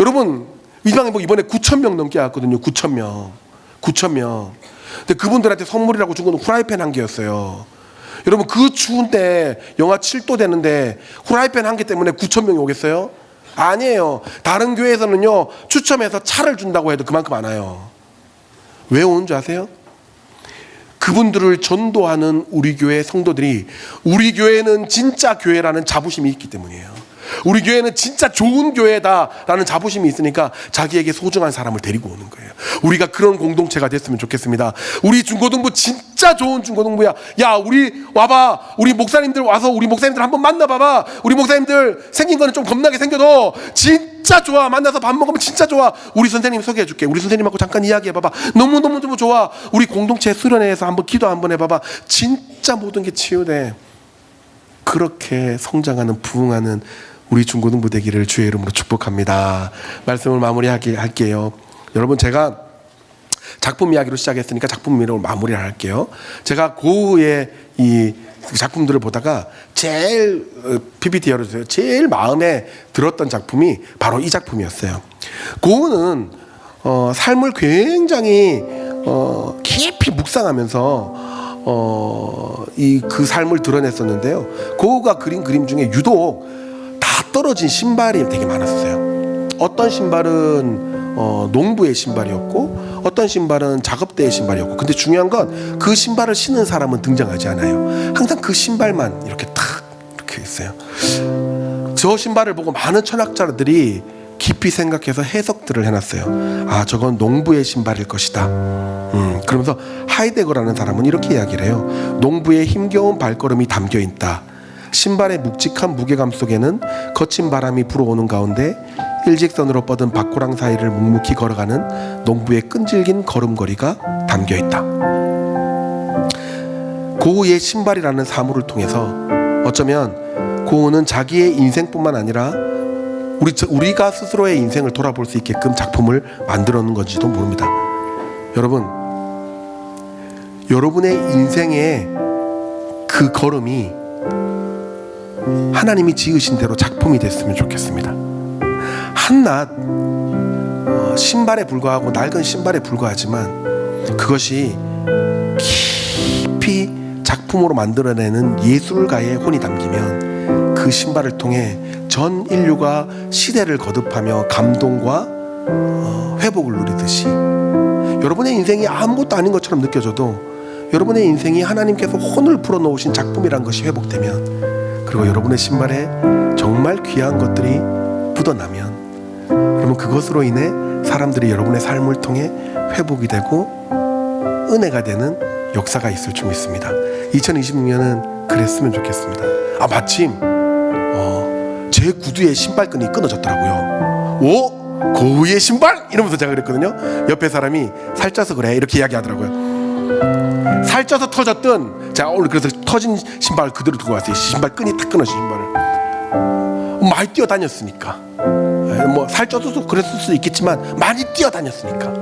여러분, 희망행복 이번에 9,000명 넘게 왔거든요. 9,000명. 근데 그분들한테 선물이라고 준 건 후라이팬 한 개였어요. 여러분, 그 추운 때 영하 7도 되는데 후라이팬 한 개 때문에 9,000명이 오겠어요? 아니에요. 다른 교회에서는요, 추첨해서 차를 준다고 해도 그만큼 안 와요. 왜 오는 줄 아세요? 그분들을 전도하는 우리 교회 성도들이 우리 교회는 진짜 교회라는 자부심이 있기 때문이에요. 우리 교회는 진짜 좋은 교회다라는 자부심이 있으니까 자기에게 소중한 사람을 데리고 오는 거예요. 우리가 그런 공동체가 됐으면 좋겠습니다. 우리 중고등부 진짜 좋은 중고등부야. 야, 우리 와봐. 우리 목사님들 와서 우리 목사님들 한번 만나봐봐. 우리 목사님들 생긴 거는 좀 겁나게 생겨도 진짜 좋아. 만나서 밥 먹으면 진짜 좋아. 우리 선생님 소개해줄게. 우리 선생님하고 잠깐 이야기해봐봐. 너무너무 좋아. 우리 공동체 수련회에서 한번 기도 한번 해봐봐. 진짜 모든 게 치유돼. 그렇게 성장하는, 부흥하는 우리 중고등부 되기를 주의 이름으로 축복합니다. 말씀을 마무리할게요. 여러분, 제가 작품 이야기로 시작했으니까 작품 이야기로 마무리를 할게요. 제가 고흐의 이 작품들을 보다가 제일 PPT 열어주세요. 제일 마음에 들었던 작품이 바로 이 작품이었어요. 고흐는 삶을 굉장히 깊이 묵상하면서 그 삶을 드러냈었는데요. 고흐가 그린 그림 중에 유독 다 떨어진 신발이 되게 많았어요. 어떤 신발은 농부의 신발이었고 어떤 신발은 작업대의 신발이었고, 근데 중요한 건 그 신발을 신은 사람은 등장하지 않아요. 항상 그 신발만 이렇게 탁 이렇게 있어요. 저 신발을 보고 많은 철학자들이 깊이 생각해서 해석들을 해놨어요. 아, 저건 농부의 신발일 것이다. 그러면서 하이데거라는 사람은 이렇게 이야기를 해요. 농부의 힘겨운 발걸음이 담겨있다. 신발의 묵직한 무게감 속에는 거친 바람이 불어오는 가운데 일직선으로 뻗은 밭고랑 사이를 묵묵히 걸어가는 농부의 끈질긴 걸음걸이가 담겨있다. 고흐의 신발이라는 사물을 통해서 어쩌면 고흐는 자기의 인생뿐만 아니라 우리가 스스로의 인생을 돌아볼 수 있게끔 작품을 만들어 놓은 건지도 모릅니다. 여러분, 여러분의 인생의 그 걸음이 하나님이 지으신 대로 작품이 됐으면 좋겠습니다. 한낱 신발에 불과하고 낡은 신발에 불과하지만 그것이 깊이 작품으로 만들어내는 예술가의 혼이 담기면 그 신발을 통해 전 인류가 시대를 거듭하며 감동과 회복을 누리듯이 여러분의 인생이 아무것도 아닌 것처럼 느껴져도 여러분의 인생이 하나님께서 혼을 불어넣으신 작품이란 것이 회복되면, 그리고 여러분의 신발에 정말 귀한 것들이 묻어나면, 그러면 그것으로 인해 사람들이 여러분의 삶을 통해 회복이 되고 은혜가 되는 역사가 있을 줄 믿습니다. 2026년은 그랬으면 좋겠습니다. 아, 마침 제 구두의 신발끈이 끊어졌더라고요. 오? 고흐의 신발? 이러면서 제가 그랬거든요. 옆에 사람이 살쪄서 그래, 이렇게 이야기하더라고요. 살쪄서 터졌던, 제가 오늘 그래서 터진 신발을 그대로 두고 왔어요. 신발끈이 탁 끊어진 신발을. 많이 뛰어다녔으니까. 뭐 살쪄서 그랬을 수도 있겠지만 많이 뛰어다녔으니까.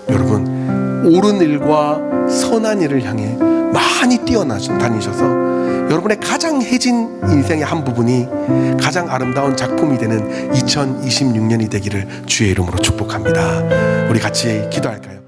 여러분, 옳은 일과 선한 일을 향해 많이 뛰어다니셔서 여러분의 가장 해진 인생의 한 부분이 가장 아름다운 작품이 되는 2026년이 되기를 주의 이름으로 축복합니다. 우리 같이 기도할까요?